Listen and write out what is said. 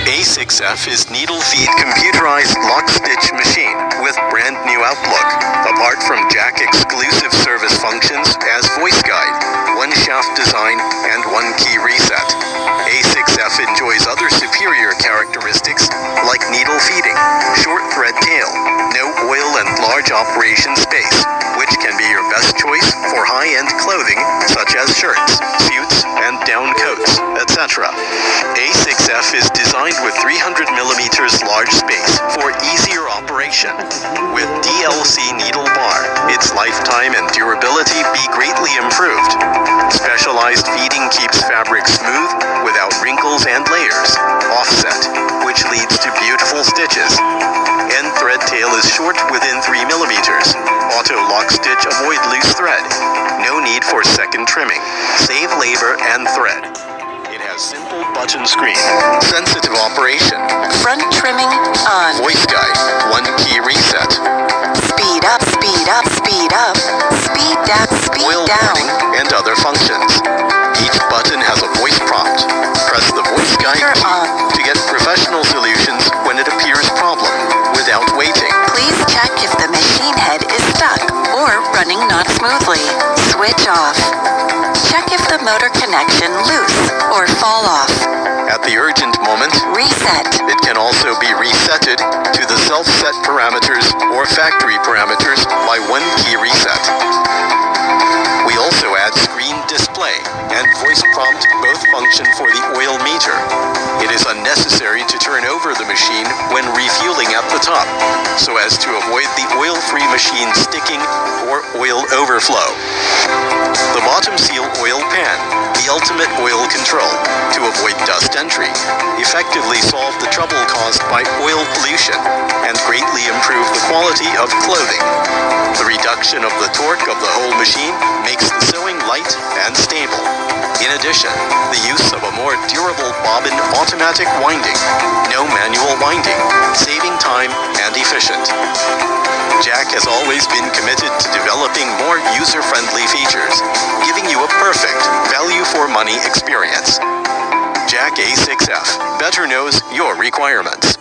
A6F is needle feed computerized lock stitch machine with brand new outlook. Apart from Jack exclusive service functions as voice guide, one shaft design, and one key reset, A6F enjoys other superior characteristics like needle feeding, short thread tail, no oil and large operation space, which can be your best choice for high-end clothing such as shirts, suits, and down coats, etc. A6F is designed with 300mm large space for easier operation. With DLC needle bar, its lifetime and durability be greatly improved. Specialized feeding keeps fabric smooth without wrinkles and layers. Offset, which leads to beautiful stitches. End thread tail is short within 3mm. Auto lock stitch avoid loose thread. No need for second trimming. Save labor and thread. It has simple button screen. Sensitive operation. Front trimming on. Voice guide. One key reset. Speed up, speed up, speed up. Speed down, speed Oil down. warning and other functions. Each button has a voice prompt. Press the voice guide Turn key on. to get professional solutions when it appears problem without waiting. Please check if the machine head is stuck or running not smoothly. Switch off. Check if the motor connection loose or fall off. At the urgent moment, Reset. it can also be resetted to the self-set parameters or factory parameters by one key reset. We also add screen display and voice prompt both function for the oil meter. It is unnecessary to turn over the machine when refueling at the top, so as to avoid the oil-free machine sticking or oil overflow. The bottom seal oil pan, the ultimate oil control, to avoid dust entry, effectively solve the trouble caused by oil pollution, and greatly improve the quality of clothing. The reduction of the torque of the whole machine makes the sewing light and stable. In addition, the use of a more durable bobbin automatic winding, no manual winding, saving time and efficient. Jack has always been committed to developing more user-friendly features, giving you a perfect value-for-money experience. Jack A6F better knows your requirements.